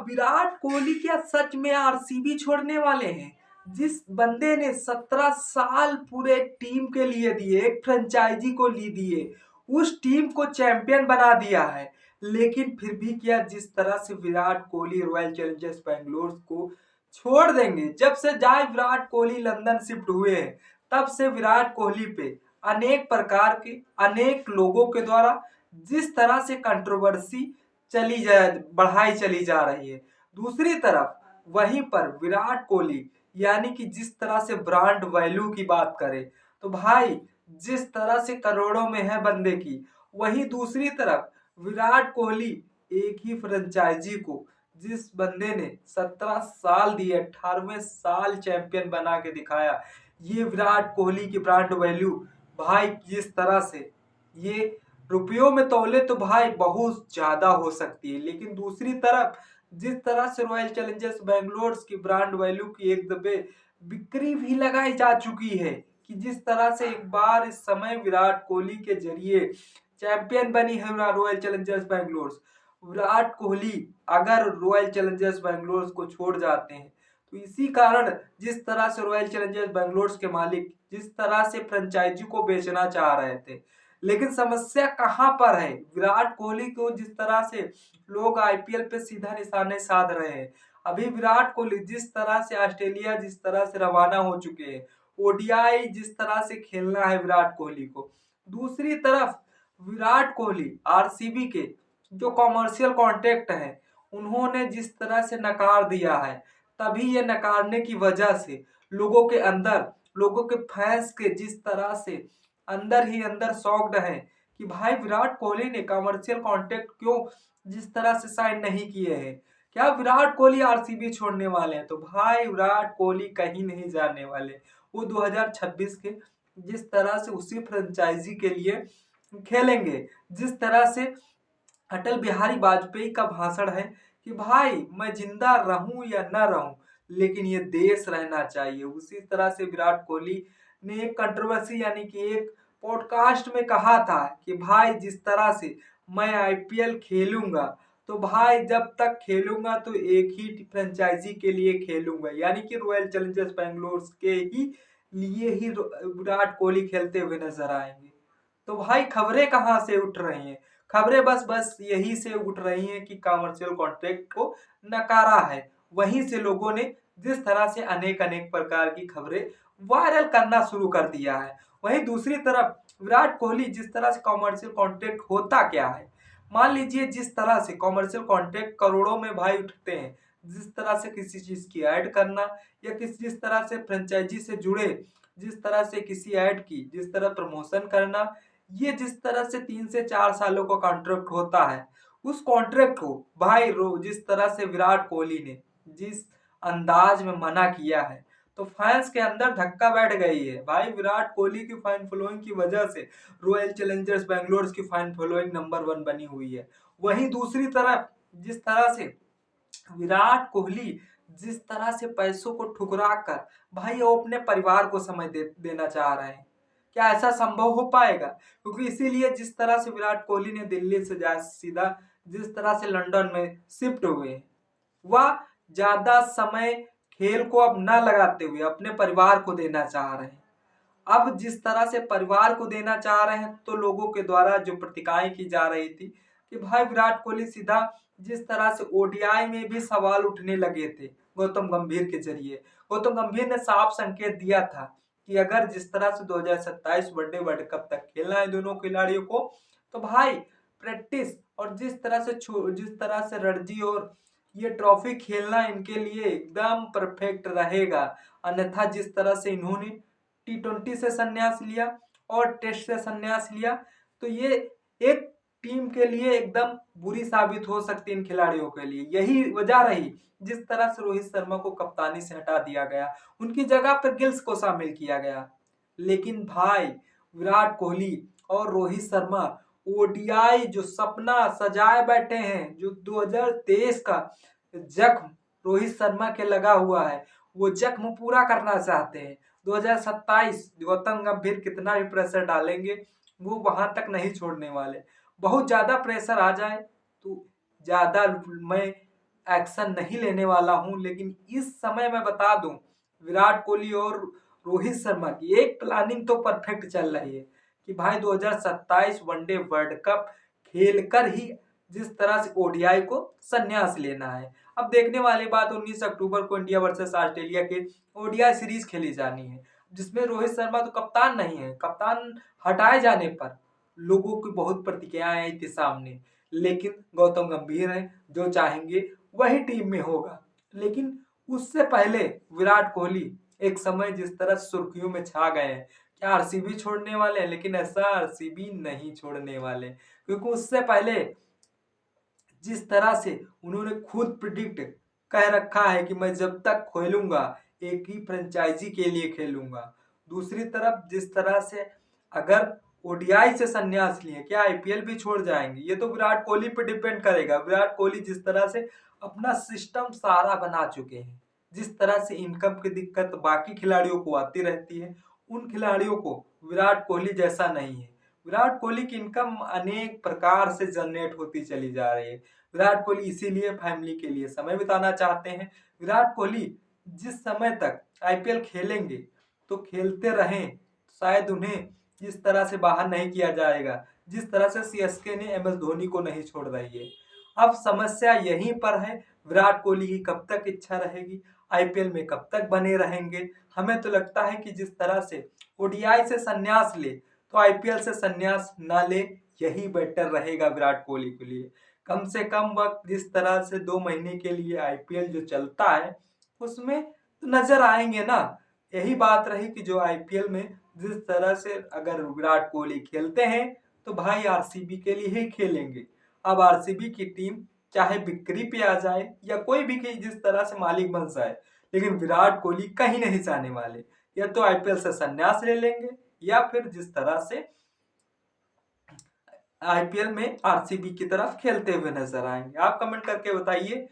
विराट कोहली क्या सच में आरसीबी छोड़ने वाले हैं? जिस बंदे ने 17 साल पूरे टीम के लिए दिए, एक फ्रेंचाइजी को ली दिए, उस टीम को चैंपियन बना दिया है, लेकिन फिर भी क्या जिस तरह से विराट कोहली रॉयल चैलेंजर्स बैंगलोर को छोड़ देंगे। जब से जाए विराट कोहली लंदन शिफ्ट हुए हैं, तब से विराट कोहली पे अनेक प्रकार के अनेक लोगों के द्वारा जिस तरह से कंट्रोवर्सी बढ़ाई चली जा रही है। दूसरी तरफ वहीं पर विराट कोहली यानी कि जिस तरह से ब्रांड वैल्यू की बात करें तो भाई जिस तरह से करोड़ों में है बंदे की, वहीं दूसरी तरफ विराट कोहली एक ही फ्रेंचाइजी को जिस बंदे ने 17 साल दिए, 18वें साल चैंपियन बना के दिखाया, ये विराट कोहली की ब्रांड वैल्यू भाई जिस तरह से ये रुपयों में तौले तो भाई बहुत ज्यादा हो सकती है, लेकिन दूसरी तरफ जिस तरह से रॉयल चैलेंजर्स बैंगलोर की ब्रांड वैल्यू की एक दफे बिक्री भी लगाई जा चुकी है कि जिस तरह से एक बार इस समय विराट कोहली के जरिए चैंपियन बनी है रॉयल चैलेंजर्स बैंगलोर। विराट कोहली अगर रॉयल चैलेंजर्स बैंगलोर को छोड़ जाते हैं तो इसी कारण जिस तरह से रॉयल चैलेंजर्स बैंगलोर के मालिक जिस तरह से फ्रेंचाइजी को बेचना चाह रहे थे, लेकिन समस्या कहां पर है? विराट कोहली को जिस तरह से लोग आईपीएल पे सीधा निशाने साध रहे हैं, अभी विराट कोहली जिस तरह से ऑस्ट्रेलिया जिस तरह से रवाना हो चुके हैं, ओडीआई जिस तरह से खेलना है विराट कोहली को, दूसरी तरफ विराट कोहली आरसीबी के जो कॉमर्शियल कॉन्ट्रैक्ट है उन्होंने जिस तरह से नकार दिया है, तभी ये नकारने की वजह से लोगों के अंदर, लोगों के फैंस के जिस तरह से अंदर ही अंदर शॉक्ड है कि भाई विराट कोहली ने कमर्शियल कॉन्ट्रैक्ट क्यों जिस तरह से साइन नहीं किए हैं। क्या विराट कोहली आरसीबी छोड़ने वाले हैं? तो भाई विराट कोहली कहीं नहीं जाने वाले। वो 2026 के जिस तरह से उसी फ्रेंचाइजी के लिए खेलेंगे, जिस तरह से अटल बिहारी वाजपेयी का भाषण है कि भाई मैं जिंदा रहूं या ना रहूं, लेकिन ये देश रहना चाहिए। उसी तरह से विराट कोहली ने एक कंट्रोवर्सी यानी कि एक पॉडकास्ट में कहा था कि भाई जिस तरह से मैं आईपीएल खेलूंगा तो भाई जब तक खेलूंगा तो एक ही फ्रेंचाइजी के लिए खेलूंगा, यानी कि रॉयल चैलेंजर्स बैंगलोर के ही लिए ही विराट कोहली खेलते हुए नजर आएंगे। तो भाई खबरें कहाँ से उठ रही हैं? खबरें बस बस यही से उठ रही हैं कि कमर्शियल कॉन्ट्रैक्ट को नकारा है। वहीं से लोगों ने जिस तरह से अनेक अनेक प्रकार की खबरें वायरल करना शुरू कर दिया है। वहीं दूसरी तरफ विराट कोहली जिस तरह से कमर्शियल कॉन्ट्रैक्ट होता क्या है, मान लीजिए जिस तरह से कमर्शियल कॉन्ट्रैक्ट करोड़ों में भाई उठते हैं, जिस तरह से किसी चीज की ऐड करना या किस जिस तरह से फ्रेंचाइजी से जुड़े जिस तरह से किसी ऐड की जिस तरह प्रमोशन करना, ये जिस तरह से 3 से 4 सालों का कॉन्ट्रैक्ट होता है, उस कॉन्ट्रैक्ट को भाई जिस तरह से विराट कोहली ने जिस अंदाज में मना किया है, तो फैंस के अंदर धक्का बैठ गई है। भाई विराट कोहली की फैन फॉलोइंग की वजह से रॉयल चैलेंजर्स बैंगलोर की फैन फॉलोइंग नंबर 1 बनी हुई है। वहीं दूसरी तरफ जिस तरह से विराट कोहली जिस तरह से पैसों को ठुकरा कर भाई वो अपने परिवार को समय देना चाह रहे हैं, क्या ऐसा संभव हो पाएगा? क्योंकि इसीलिए जिस तरह से विराट कोहली ने दिल्ली से जा सीधा जिस तरह से लंदन में शिफ्ट हुए, वह ज्यादा समय खेल को अब न लगाते हुए अपने परिवार को देना चाह रहे हैं। अब जिस तरह से परिवार को देना चाह रहे हैं तो लोगों के द्वारा जो प्रतिकाएं की जा रही थी कि भाई विराट कोहली सीधा जिस तरह से ओडीआई में भी सवाल उठने लगे थे गौतम गंभीर के जरिए, गौतम गंभीर ने साफ संकेत दिया था कि अगर जिस तरह से 2027 वनडे वर्ल्ड कप तक खेलना है दोनों खिलाड़ियों को, तो भाई प्रैक्टिस और जिस तरह से रणजी और ये ट्रॉफी खेलना इनके लिए एकदम परफेक्ट रहेगा। अन्यथा जिस तरह से इन्होंने T20 से संन्यास लिया और टेस्ट से संन्यास लिया, तो ये एक टीम के लिए एकदम बुरी साबित हो सकती है इन खिलाड़ियों के लिए। यही वजह रही जिस तरह से रोहित शर्मा को कप्तानी से हटा दिया गया, उनकी जगह पर गिल्स को शामिल किया गया। लेकिन भाई विराट कोहली और रोहित शर्मा ओडीआई जो सपना सजाए बैठे हैं, जो 2023 का जख्म रोहित शर्मा के लगा हुआ है, वो जख्म पूरा करना चाहते हैं। 2027 गौतम गंभीर कितना भी प्रेशर डालेंगे वो वहां तक नहीं छोड़ने वाले। बहुत ज्यादा प्रेशर आ जाए तो ज्यादा मैं एक्शन नहीं लेने वाला हूं, लेकिन इस समय मैं बता दूं विराट कोहली और रोहित शर्मा की एक प्लानिंग तो परफेक्ट चल रही है कि भाई 2027 वनडे वर्ल्ड कप खेलकर ही जिस तरह से ओडीआई को संन्यास लेना है। अब देखने वाली बात 19 अक्टूबर को इंडिया वर्सेस ऑस्ट्रेलिया के ओडीआई सीरीज खेली जानी है, जिसमें रोहित शर्मा तो कप्तान नहीं है। कप्तान हटाए जाने पर लोगों की बहुत प्रतिक्रियाएं आई थी सामने, लेकिन गौतम गंभीर है, जो चाहेंगे वही टीम में होगा। लेकिन उससे पहले विराट कोहली एक समय जिस तरह सुर्खियों में छा गए हैं, क्या आरसीबी छोड़ने वाले हैं? लेकिन ऐसा आरसीबी नहीं छोड़ने वाले, क्योंकि उससे पहले जिस तरह से उन्होंने खुद प्रिडिक्ट कह रखा है कि मैं जब तक खेलूंगा एक ही फ्रेंचाइजी के लिए खेलूंगा। दूसरी तरफ जिस तरह से अगर ओडीआई से संन्यास लिए, क्या आईपीएल भी छोड़ जाएंगे? ये तो विराट कोहली पे डिपेंड करेगा। विराट कोहली जिस तरह से अपना सिस्टम सारा बना चुके हैं, जिस तरह से इनकम की दिक्कत बाकी खिलाड़ियों को आती रहती है, उन खिलाड़ियों को विराट कोहली जैसा नहीं है। विराट कोहली की इनकम अनेक प्रकार से जनरेट होती चली जा रही है। विराट कोहली इसीलिए फैमिली के लिए समय बिताना चाहते हैं। विराट कोहली जिस समय तक आईपीएल खेलेंगे तो खेलते रहें, शायद उन्हें जिस तरह से बाहर नहीं किया जाएगा, जिस तरह से सीएसके ने एमएस धोनी को नहीं छोड़ रही है। अब समस्या यहीं पर है, विराट कोहली की कब तक इच्छा रहेगी, आईपीएल में कब तक बने रहेंगे। हमें तो लगता है कि जिस तरह से ओडीआई से संन्यास ले तो आईपीएल से संन्यास ना ले, यही बेटर रहेगा विराट कोहली के लिए। कम से कम वक्त जिस तरह से 2 महीने के लिए आईपीएल जो चलता है उसमें तो नजर आएंगे ना। यही बात रही कि जो आईपीएल में जिस तरह से अगर विराट कोहली खेलते हैं तो भाई आरसीबी के लिए ही खेलेंगे। अब आरसीबी की टीम चाहे बिक्री पे आ जाए या कोई भी जिस तरह से मालिक बन जाए, लेकिन विराट कोहली कहीं नहीं जाने वाले। या तो आईपीएल से संन्यास ले लेंगे या फिर जिस तरह से आईपीएल में आरसीबी की तरफ खेलते हुए नजर आएंगे। आप कमेंट करके बताइए।